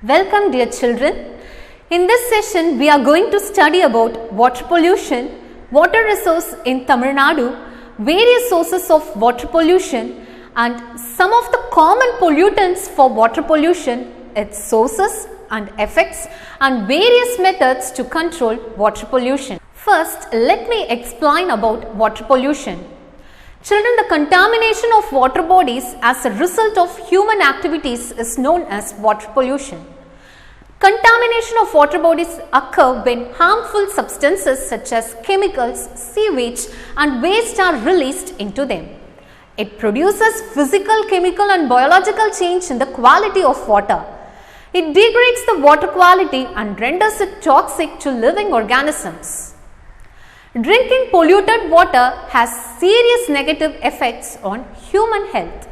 Welcome dear children. In this session we are going to study about water pollution, water resource in Tamil Nadu, various sources of water pollution and some of the common pollutants for water pollution, its sources and effects and various methods to control water pollution. First, let me explain about water pollution. Children, the contamination of water bodies as a result of human activities is known as water pollution. Contamination of water bodies occur when harmful substances such as chemicals, sewage and waste are released into them. It produces physical, chemical and biological change in the quality of water. It degrades the water quality and renders it toxic to living organisms. Drinking polluted water has serious negative effects on human health.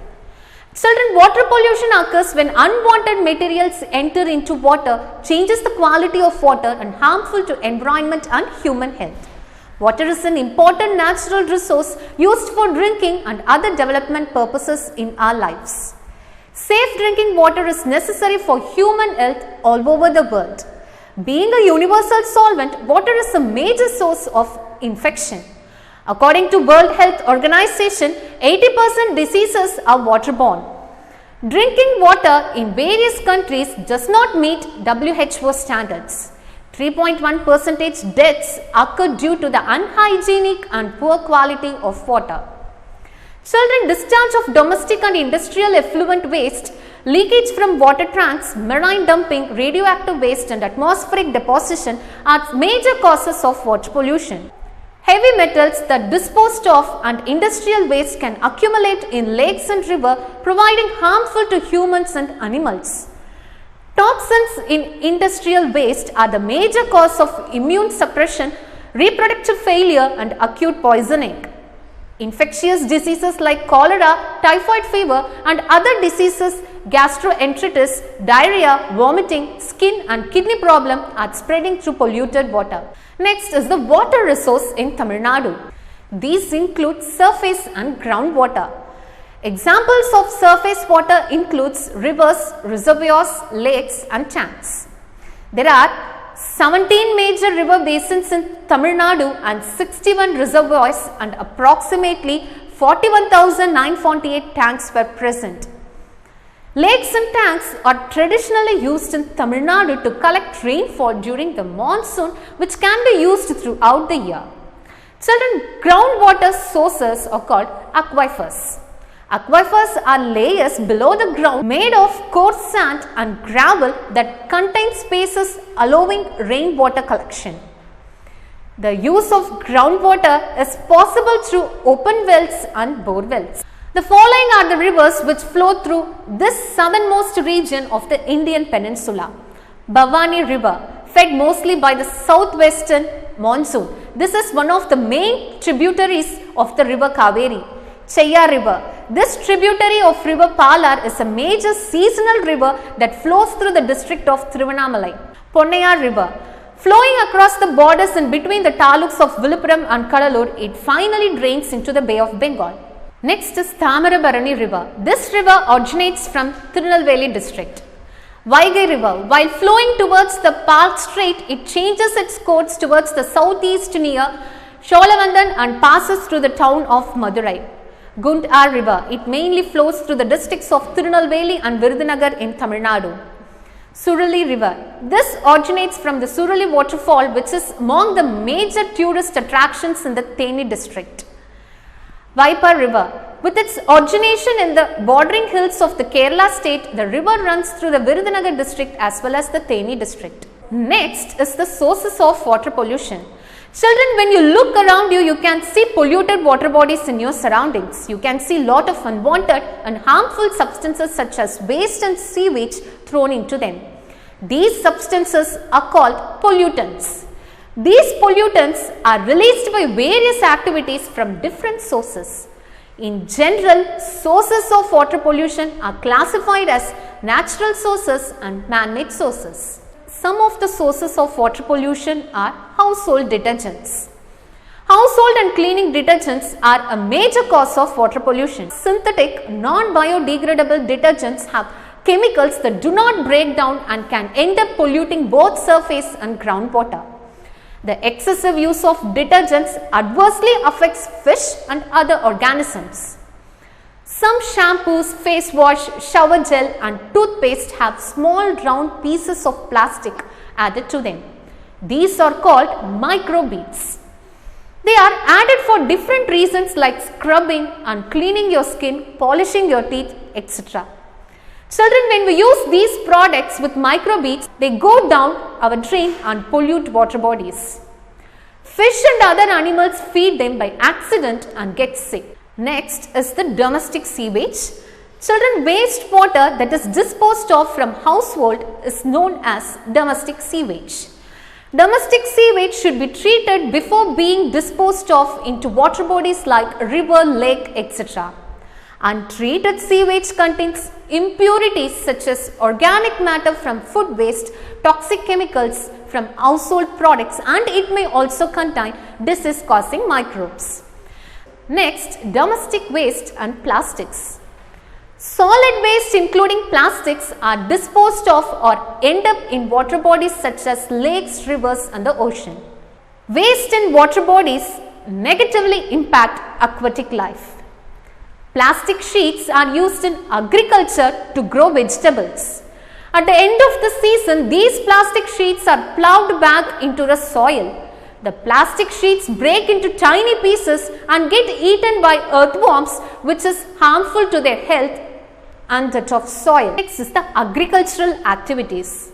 Children, water pollution occurs when unwanted materials enter into water, changes the quality of water and harmful to environment and human health. Water is an important natural resource used for drinking and other development purposes in our lives. Safe drinking water is necessary for human health all over the world. Being a universal solvent, water is a major source of infection. According to World Health Organization, 80% diseases are waterborne. Drinking water in various countries does not meet WHO standards. 3.1% deaths occur due to the unhygienic and poor quality of water. Children, discharge of domestic and industrial effluent waste, leakage from water tanks, marine dumping, radioactive waste and atmospheric deposition are major causes of water pollution. Heavy metals that disposed of and industrial waste can accumulate in lakes and rivers, providing harmful to humans and animals. Toxins in industrial waste are the major cause of immune suppression, reproductive failure and acute poisoning. Infectious diseases like cholera, typhoid fever and other diseases, gastroenteritis, diarrhea, vomiting, skin and kidney problem are spreading through polluted water. Next is the water resource in Tamil Nadu. These include surface and groundwater. Examples of surface water includes rivers, reservoirs, lakes and tanks. There are 17 major river basins in Tamil Nadu and 61 reservoirs and approximately 41,948 tanks were present. Lakes and tanks are traditionally used in Tamil Nadu to collect rainfall during the monsoon, which can be used throughout the year. Children, groundwater sources are called aquifers. Aquifers are layers below the ground made of coarse sand and gravel that contain spaces allowing rainwater collection. The use of groundwater is possible through open wells and bore wells. The following are the rivers which flow through this southernmost region of the Indian peninsula. Bhavani River, fed mostly by the southwestern monsoon. This is one of the main tributaries of the river Kaveri. Cheyya River. This tributary of river Palar is a major seasonal river that flows through the district of Thiruvannamalai. Ponnayar River. Flowing across the borders and between the taluks of Viluppuram and Kadalur, it finally drains into the Bay of Bengal. Next is Thamarabarani River. This river originates from Tirunelveli district. Vaigai River. While flowing towards the Park Strait, it changes its course towards the southeast near Sholavandan and passes through the town of Madurai. Gundar River. It mainly flows through the districts of Tirunelveli and Virudhunagar in Tamil Nadu. Surali River. This originates from the Surali waterfall, which is among the major tourist attractions in the Theni district. Vaipar River. With its origination in the bordering hills of the Kerala state, the river runs through the Virudhunagar district as well as the Theni district. Next is the sources of water pollution. Children, when you look around you, you can see polluted water bodies in your surroundings. You can see lot of unwanted and harmful substances such as waste and sewage thrown into them. These substances are called pollutants. These pollutants are released by various activities from different sources. In general, sources of water pollution are classified as natural sources and man-made sources. Some of the sources of water pollution are household detergents. Household and cleaning detergents are a major cause of water pollution. Synthetic, non-biodegradable detergents have chemicals that do not break down and can end up polluting both surface and groundwater. The excessive use of detergents adversely affects fish and other organisms. Some shampoos, face wash, shower gel and toothpaste have small round pieces of plastic added to them. These are called microbeads. They are added for different reasons like scrubbing and cleaning your skin, polishing your teeth, etc. Children, when we use these products with microbeads, they go down our drain and pollute water bodies. Fish and other animals feed them by accident and get sick. Next is the domestic sewage. Children, wastewater that is disposed of from household is known as domestic sewage. Domestic sewage should be treated before being disposed of into water bodies like river, lake, etc. Untreated sewage contains impurities such as organic matter from food waste, toxic chemicals from household products, and it may also contain disease-causing microbes. Next, domestic waste and plastics. Solid waste including plastics are disposed of or end up in water bodies such as lakes, rivers and the ocean. Waste in water bodies negatively impact aquatic life. Plastic sheets are used in agriculture to grow vegetables. At the end of the season, these plastic sheets are plowed back into the soil. The plastic sheets break into tiny pieces and get eaten by earthworms, which is harmful to their health and that of soil. Next is the agricultural activities.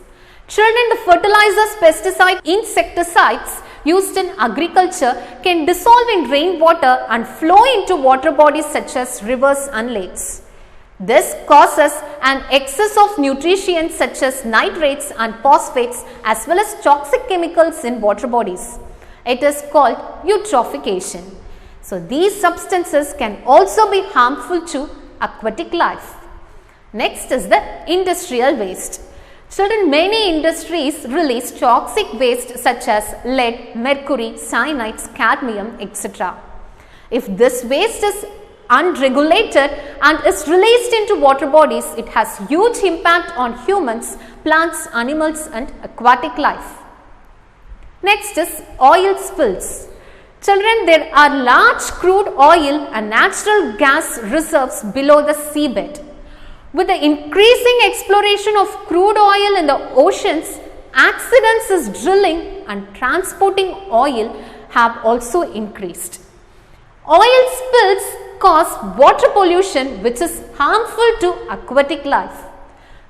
Children, the fertilizers, pesticides, insecticides used in agriculture can dissolve in rainwater and flow into water bodies such as rivers and lakes. This causes an excess of nutrients such as nitrates and phosphates as well as toxic chemicals in water bodies. It is called eutrophication. So, these substances can also be harmful to aquatic life. Next is the industrial waste. Children, many industries release toxic waste such as lead, mercury, cyanides, cadmium, etc. If this waste is unregulated and is released into water bodies, it has huge impact on humans, plants, animals and aquatic life. Next is oil spills. Children, there are large crude oil and natural gas reserves below the seabed. With the increasing exploration of crude oil in the oceans, accidents in drilling and transporting oil have also increased. Oil spills cause water pollution which is harmful to aquatic life.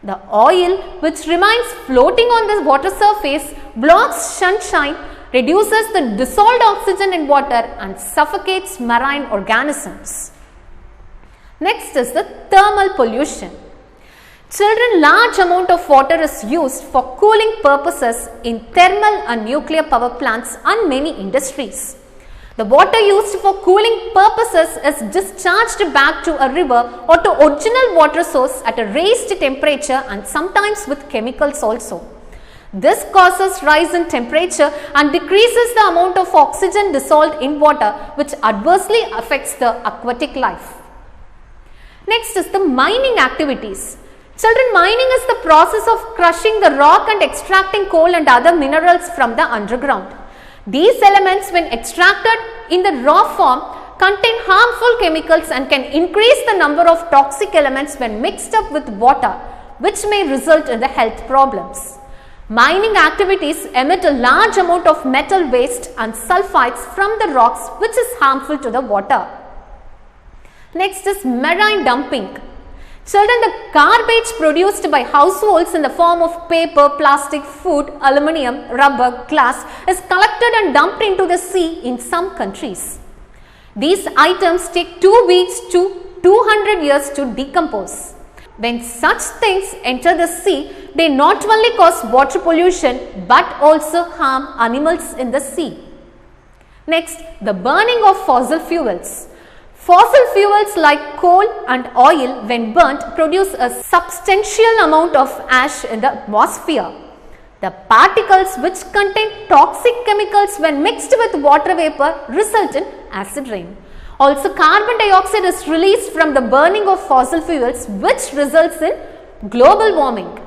The oil which remains floating on the water surface blocks sunshine, reduces the dissolved oxygen in water and suffocates marine organisms. Next is the thermal pollution. Children, large amount of water is used for cooling purposes in thermal and nuclear power plants and many industries. The water used for cooling purposes is discharged back to a river or to original water source at a raised temperature and sometimes with chemicals also. This causes rise in temperature and decreases the amount of oxygen dissolved in water, which adversely affects the aquatic life. Next is the mining activities. Children, mining is the process of crushing the rock and extracting coal and other minerals from the underground. These elements, when extracted in the raw form, contain harmful chemicals and can increase the number of toxic elements when mixed up with water, which may result in the health problems. Mining activities emit a large amount of metal waste and sulfides from the rocks, which is harmful to the water. Next is marine dumping. Children, the garbage produced by households in the form of paper, plastic, food, aluminium, rubber, glass is collected and dumped into the sea in some countries. These items take 2 weeks to 200 years to decompose. When such things enter the sea, they not only cause water pollution but also harm animals in the sea. Next, the burning of fossil fuels. Fossil fuels like coal and oil, when burnt, produce a substantial amount of ash in the atmosphere. The particles which contain toxic chemicals when mixed with water vapor result in acid rain. Also, carbon dioxide is released from the burning of fossil fuels, which results in global warming.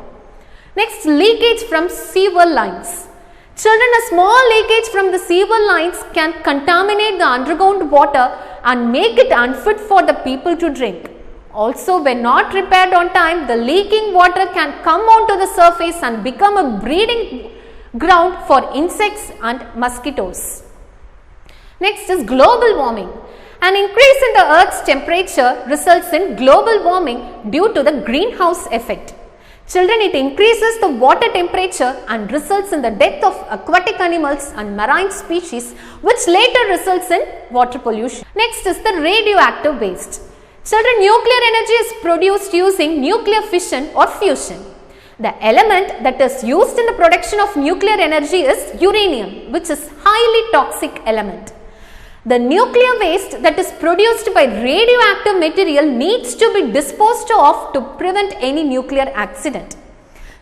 Next, leakage from sewer lines. Children, a small leakage from the sewer lines can contaminate the underground water and make it unfit for the people to drink. Also, when not repaired on time, the leaking water can come onto the surface and become a breeding ground for insects and mosquitoes. Next is global warming. An increase in the Earth's temperature results in global warming due to the greenhouse effect. Children, it increases the water temperature and results in the death of aquatic animals and marine species, which later results in water pollution. Next is the radioactive waste. Children, nuclear energy is produced using nuclear fission or fusion. The element that is used in the production of nuclear energy is uranium, which is highly toxic element. The nuclear waste that is produced by radioactive material needs to be disposed of to prevent any nuclear accident.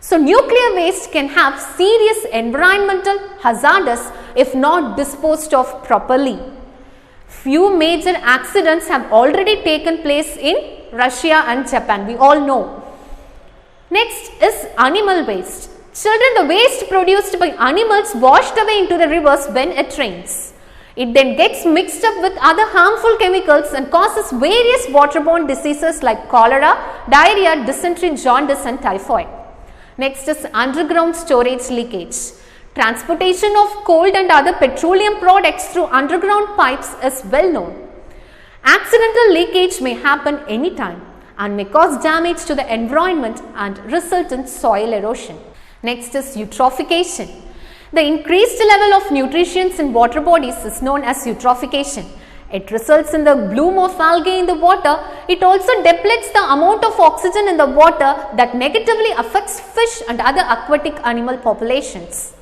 So, nuclear waste can have serious environmental hazards if not disposed of properly. Few major accidents have already taken place in Russia and Japan, we all know. Next is animal waste. Children, the waste produced by animals washed away into the rivers when it rains. It then gets mixed up with other harmful chemicals and causes various waterborne diseases like cholera, diarrhea, dysentery, jaundice and typhoid. Next is underground storage leakage. Transportation of coal and other petroleum products through underground pipes is well known. Accidental leakage may happen anytime and may cause damage to the environment and result in soil erosion. Next is eutrophication. The increased level of nutrients in water bodies is known as eutrophication. It results in the bloom of algae in the water. It also depletes the amount of oxygen in the water that negatively affects fish and other aquatic animal populations.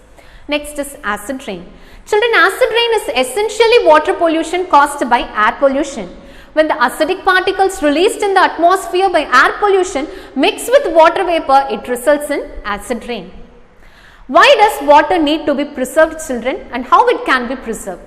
Next is acid rain. Children, acid rain is essentially water pollution caused by air pollution. When the acidic particles released in the atmosphere by air pollution mix with water vapor, it results in acid rain. Why does water need to be preserved, children, and how it can be preserved?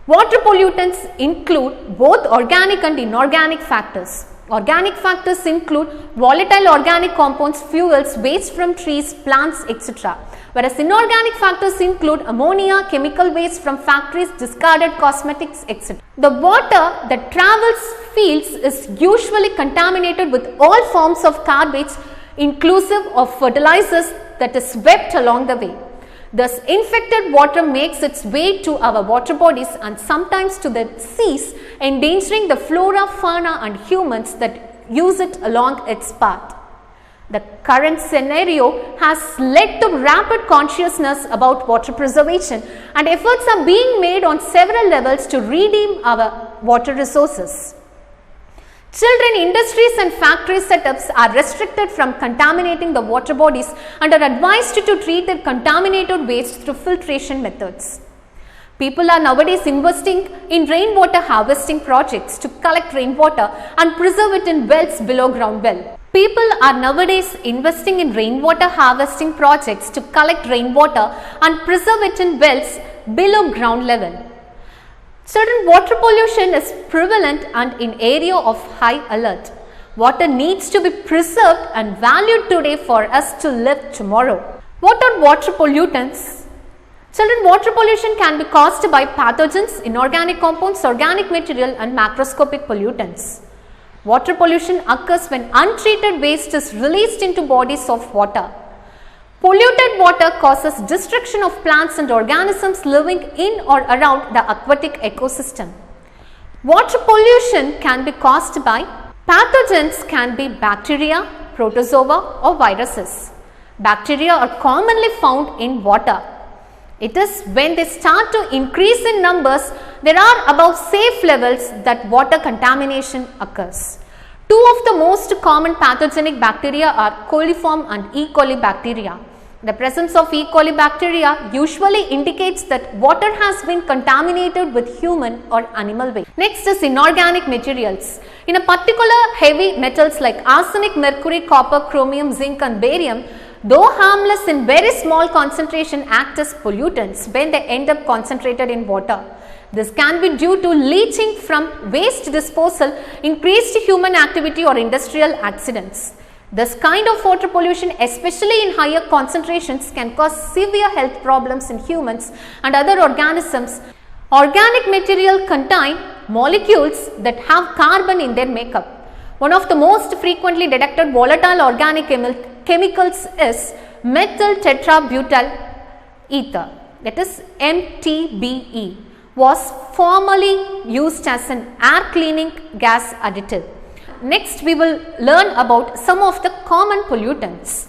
Water pollutants include both organic and inorganic factors. Organic factors include volatile organic compounds, fuels, waste from trees, plants, etc. Whereas inorganic factors include ammonia, chemical waste from factories, discarded cosmetics, etc. The water that travels fields is usually contaminated with all forms of garbage, inclusive of fertilizers that is swept along the way. Thus, infected water makes its way to our water bodies and sometimes to the seas, endangering the flora, fauna and humans that use it along its path. The current scenario has led to rapid consciousness about water preservation, and efforts are being made on several levels to redeem our water resources. Children, industries and factory setups are restricted from contaminating the water bodies and are advised to treat their contaminated waste through filtration methods. People are nowadays investing in rainwater harvesting projects to collect rainwater and preserve it in wells below ground well. People are nowadays investing in rainwater harvesting projects to collect rainwater and preserve it in wells below ground level. Children, water pollution is prevalent and in area of high alert. Water needs to be preserved and valued today for us to live tomorrow. What are water pollutants? Children, water pollution can be caused by pathogens, inorganic compounds, organic material and macroscopic pollutants. Water pollution occurs when untreated waste is released into bodies of water. Polluted water causes destruction of plants and organisms living in or around the aquatic ecosystem. Water pollution can be caused by pathogens, can be bacteria, protozoa or viruses. Bacteria are commonly found in water. It is when they start to increase in numbers, there are above safe levels that water contamination occurs. Two of the most common pathogenic bacteria are coliform and E. coli bacteria. The presence of E. coli bacteria usually indicates that water has been contaminated with human or animal waste. Next is inorganic materials. In a particular, heavy metals like arsenic, mercury, copper, chromium, zinc and barium, though harmless in very small concentration, act as pollutants when they end up concentrated in water. This can be due to leaching from waste disposal, increased human activity or industrial accidents. This kind of water pollution, especially in higher concentrations, can cause severe health problems in humans and other organisms. Organic material contain molecules that have carbon in their makeup. One of the most frequently detected volatile organic chemicals is methyl tetrabutyl ether, that is MTBE, was formerly used as an air cleaning gas additive. Next, we will learn about some of the common pollutants.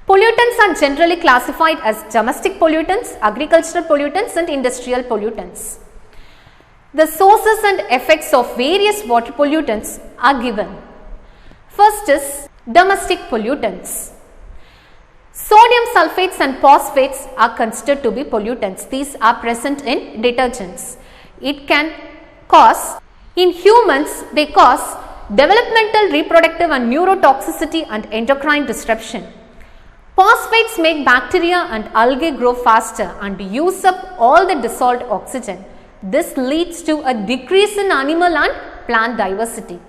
Pollutants are generally classified as domestic pollutants, agricultural pollutants and industrial pollutants. The sources and effects of various water pollutants are given. First is domestic pollutants. Sodium sulfates and phosphates are considered to be pollutants. These are present in detergents. It can cause, in humans, they cause developmental, reproductive and neurotoxicity and endocrine disruption. Phosphates make bacteria and algae grow faster and use up all the dissolved oxygen. This leads to a decrease in animal and plant diversity.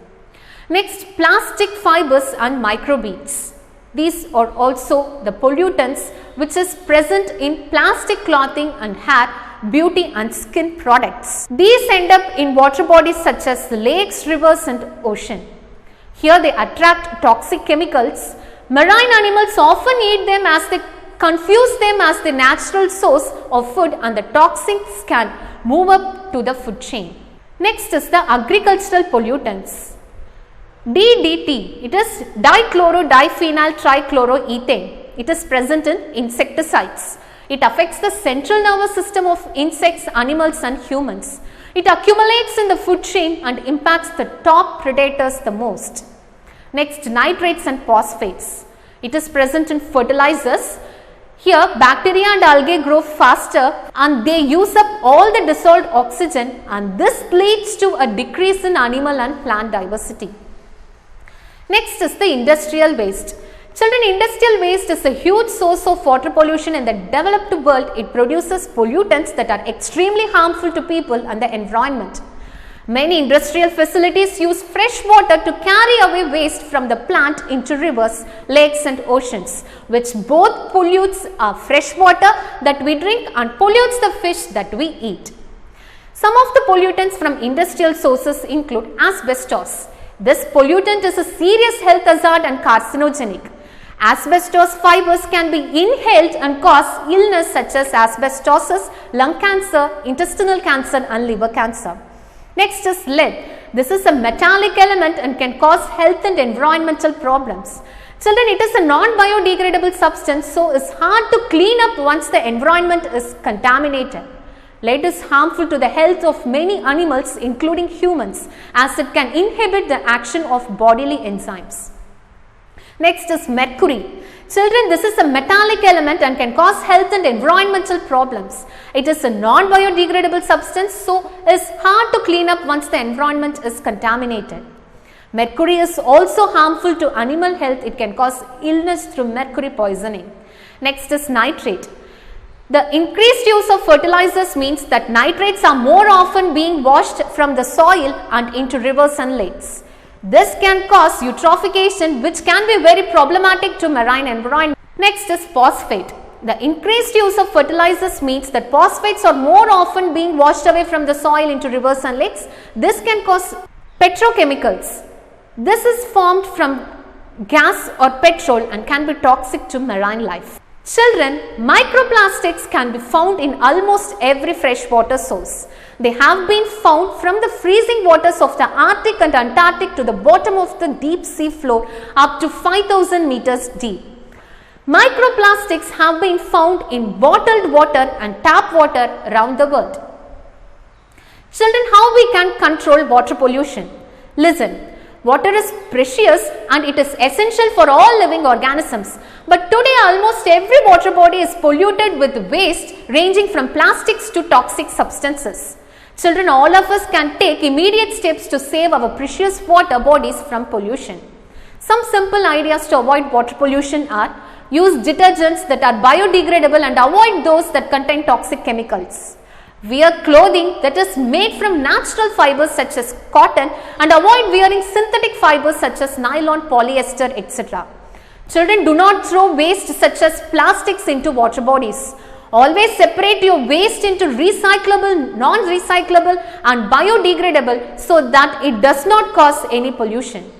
Next, plastic fibers and microbeads. These are also the pollutants which is present in plastic clothing and hair, beauty and skin products. These end up in water bodies such as lakes, rivers and ocean. Here they attract toxic chemicals. Marine animals often eat them as they confuse them as the natural source of food, and the toxins can move up to the food chain. Next is the agricultural pollutants. DDT, it is dichloro-diphenyl trichloroethane. It is present in insecticides. It affects the central nervous system of insects, animals and humans. It accumulates in the food chain and impacts the top predators the most. Next, nitrates and phosphates. It is present in fertilizers. Here, bacteria and algae grow faster and they use up all the dissolved oxygen, and this leads to a decrease in animal and plant diversity. Next is the industrial waste. Children, industrial waste is a huge source of water pollution in the developed world. It produces pollutants that are extremely harmful to people and the environment. Many industrial facilities use fresh water to carry away waste from the plant into rivers, lakes and oceans, which both pollutes our fresh water that we drink and pollutes the fish that we eat. Some of the pollutants from industrial sources include asbestos. This pollutant is a serious health hazard and carcinogenic. Asbestos fibers can be inhaled and cause illness such as asbestosis, lung cancer, intestinal cancer and liver cancer. Next is lead. This is a metallic element and can cause health and environmental problems. Children, it is a non-biodegradable substance, so it's hard to clean up once the environment is contaminated. Lead is harmful to the health of many animals including humans, as it can inhibit the action of bodily enzymes. Next is mercury. Children, this is a metallic element and can cause health and environmental problems. It is a non-biodegradable substance, so it's hard to clean up once the environment is contaminated. Mercury is also harmful to animal health. It can cause illness through mercury poisoning. Next is nitrate. The increased use of fertilizers means that nitrates are more often being washed from the soil and into rivers and lakes. This can cause eutrophication, which can be very problematic to marine environment. Next is phosphate. The increased use of fertilizers means that phosphates are more often being washed away from the soil into rivers and lakes. This can cause petrochemicals. This is formed from gas or petrol and can be toxic to marine life. Children, microplastics can be found in almost every freshwater source. They have been found from the freezing waters of the Arctic and Antarctic to the bottom of the deep sea floor up to 5,000 meters deep. Microplastics have been found in bottled water and tap water around the world. Children, how we can control water pollution? Listen. Water is precious and it is essential for all living organisms. But today almost every water body is polluted with waste ranging from plastics to toxic substances. Children, all of us can take immediate steps to save our precious water bodies from pollution. Some simple ideas to avoid water pollution are: use detergents that are biodegradable and avoid those that contain toxic chemicals. Wear clothing that is made from natural fibers such as cotton and avoid wearing synthetic fibers such as nylon, polyester, etc. Children, do not throw waste such as plastics into water bodies. Always separate your waste into recyclable, non-recyclable and biodegradable so that it does not cause any pollution.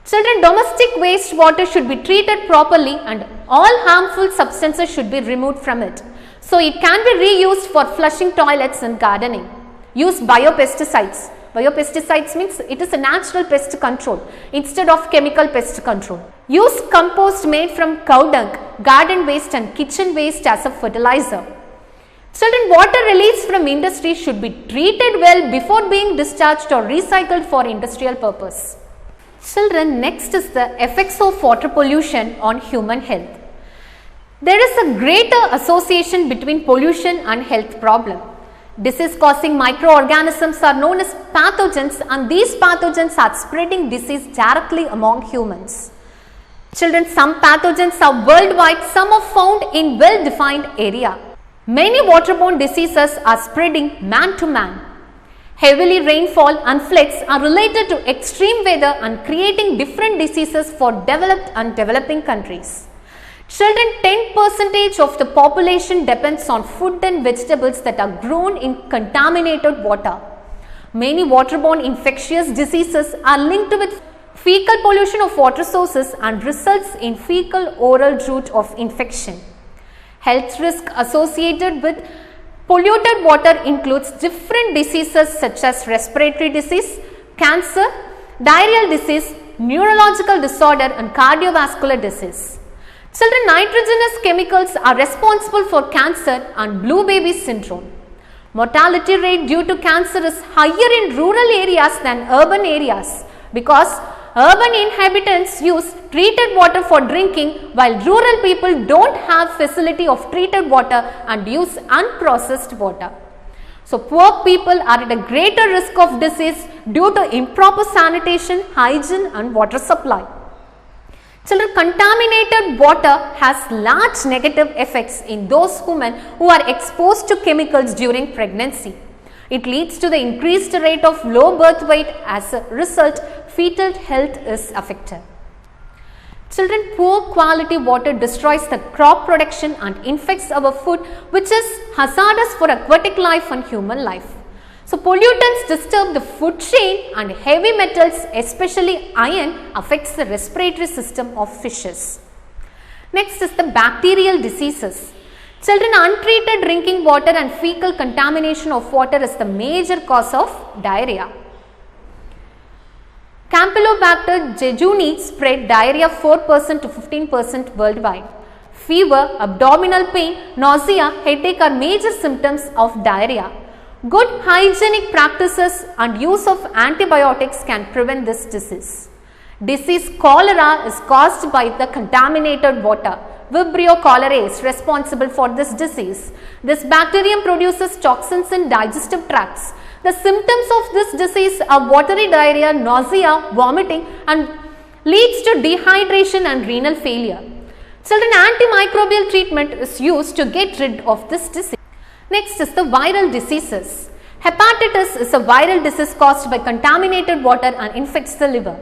Children, domestic wastewater should be treated properly and all harmful substances should be removed from it. So it can be reused for flushing toilets and gardening. Use biopesticides. Biopesticides means it is a natural pest control instead of chemical pest control. Use compost made from cow dung, garden waste and kitchen waste as a fertilizer. Children, water released from industry should be treated well before being discharged or recycled for industrial purpose. Children, next is the effects of water pollution on human health. There is a greater association between pollution and health problem. Disease causing microorganisms are known as pathogens and these pathogens are spreading disease directly among humans. Children, some pathogens are worldwide, some are found in well-defined area. Many waterborne diseases are spreading man to man. Heavily rainfall and floods are related to extreme weather and creating different diseases for developed and developing countries. Children, 10% of the population depends on food and vegetables that are grown in contaminated water. Many waterborne infectious diseases are linked with fecal pollution of water sources and results in fecal oral route of infection. Health risk associated with polluted water includes different diseases such as respiratory disease, cancer, diarrheal disease, neurological disorder and cardiovascular disease. Children, nitrogenous chemicals are responsible for cancer and blue baby syndrome. Mortality rate due to cancer is higher in rural areas than urban areas because urban inhabitants use treated water for drinking while rural people don't have facility of treated water and use unprocessed water. So, poor people are at a greater risk of disease due to improper sanitation, hygiene and water supply. Children, contaminated water has large negative effects in those women who are exposed to chemicals during pregnancy. It leads to the increased rate of low birth weight. As a result, fetal health is affected. Children, poor quality water destroys the crop production and infects our food, which is hazardous for aquatic life and human life. So, pollutants disturb the food chain and heavy metals, especially iron, affects the respiratory system of fishes. Next is the bacterial diseases. Children, untreated drinking water and fecal contamination of water is the major cause of diarrhea. Campylobacter jejuni spread diarrhea 4% to 15% worldwide. Fever, abdominal pain, nausea, headache are major symptoms of diarrhea. Good hygienic practices and use of antibiotics can prevent this disease. Disease cholera is caused by the contaminated water. Vibrio cholerae is responsible for this disease. This bacterium produces toxins in digestive tracts. The symptoms of this disease are watery diarrhea, nausea, vomiting and leads to dehydration and renal failure. Children, antimicrobial treatment is used to get rid of this disease. Next is the viral diseases. Hepatitis is a viral disease caused by contaminated water and infects the liver.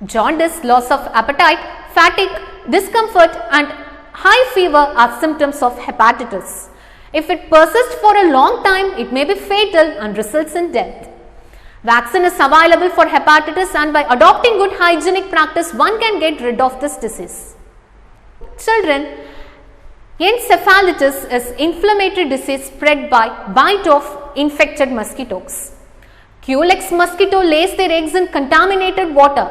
Jaundice, loss of appetite, fatigue, discomfort and high fever are symptoms of hepatitis. If it persists for a long time, it may be fatal and results in death. Vaccine is available for hepatitis and by adopting good hygienic practice, one can get rid of this disease. Children, encephalitis is inflammatory disease spread by bite of infected mosquitoes. Culex mosquito lays their eggs in contaminated water.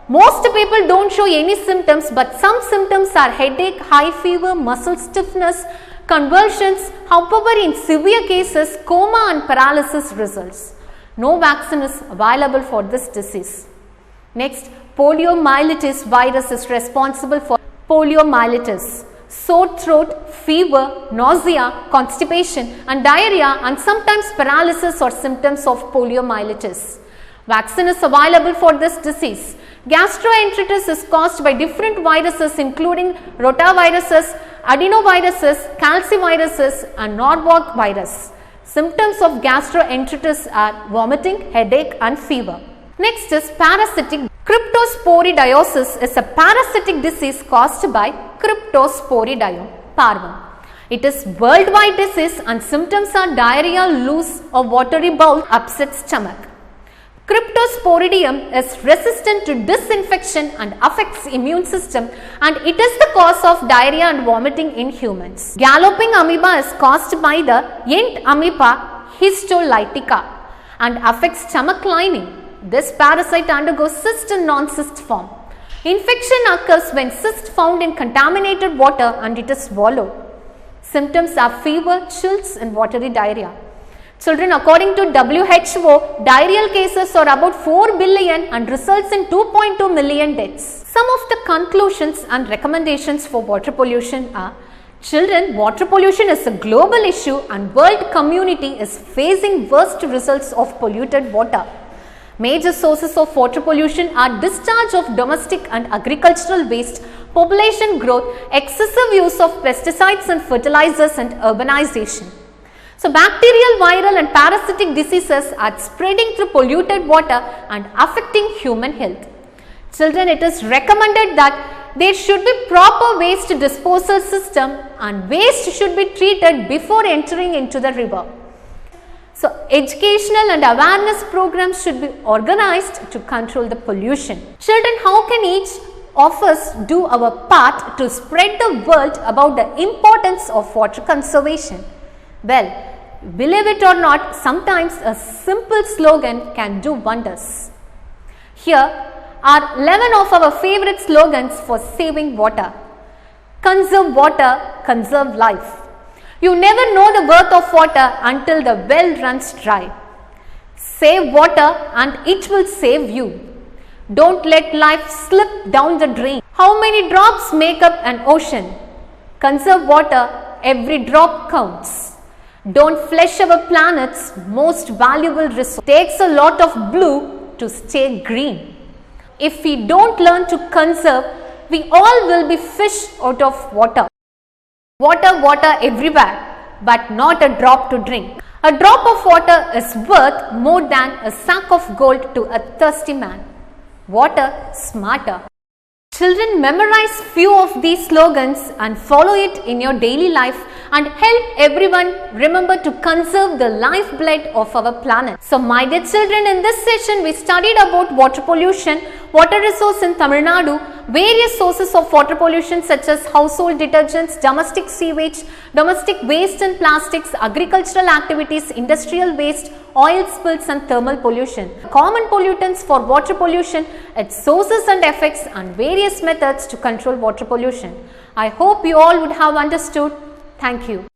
Most people don't show any symptoms, but some symptoms are headache, high fever, muscle stiffness, convulsions. However, in severe cases, coma and paralysis results. No vaccine is available for this disease. Next, poliomyelitis virus is responsible for poliomyelitis, sore throat, fever, nausea, constipation and diarrhea and sometimes paralysis or symptoms of poliomyelitis. Vaccine is available for this disease. Gastroenteritis is caused by different viruses including rotaviruses, adenoviruses, calciviruses and Norwalk virus. Symptoms of gastroenteritis are vomiting, headache and fever. Next is parasitic Cryptosporidiosis is a parasitic disease caused by Cryptosporidium parvum. It is worldwide disease and symptoms are diarrhea, loose or watery bowel, upset stomach. Cryptosporidium is resistant to disinfection and affects immune system, and it is the cause of diarrhea and vomiting in humans. Galloping amoeba is caused by the int amoeba histolytica and affects stomach lining. This parasite undergoes cyst and non-cyst form. Infection occurs when cyst found in contaminated water and it is swallowed. Symptoms are fever, chills and watery diarrhea. Children, according to WHO, diarrheal cases are about 4 billion and results in 2.2 million deaths. Some of the conclusions and recommendations for water pollution are: children, water pollution is a global issue and world community is facing worst results of polluted water. Major sources of water pollution are discharge of domestic and agricultural waste, population growth, excessive use of pesticides and fertilizers and urbanization. So, bacterial, viral and parasitic diseases are spreading through polluted water and affecting human health. Children, it is recommended that there should be proper waste disposal system and waste should be treated before entering into the river. So, educational and awareness programs should be organized to control the pollution. Children, how can each of us do our part to spread the word about the importance of water conservation? Well, believe it or not, sometimes a simple slogan can do wonders. Here are 11 of our favorite slogans for saving water. Conserve water, conserve life. You never know the worth of water until the well runs dry. Save water and it will save you. Don't let life slip down the drain. How many drops make up an ocean? Conserve water, every drop counts. Don't flush our planet's most valuable resource. It takes a lot of blue to stay green. If we don't learn to conserve, we all will be fish out of water. Water, water everywhere, but not a drop to drink. A drop of water is worth more than a sack of gold to a thirsty man. Water smarter. Children, memorize few of these slogans and follow it in your daily life and help everyone remember to conserve the lifeblood of our planet. So, my dear children, in this session we studied about water pollution, water resource in Tamil Nadu, various sources of water pollution such as household detergents, domestic sewage, domestic waste and plastics, agricultural activities, industrial waste, oil spills and thermal pollution. Common pollutants for water pollution, its sources and effects and various methods to control water pollution. I hope you all would have understood. Thank you.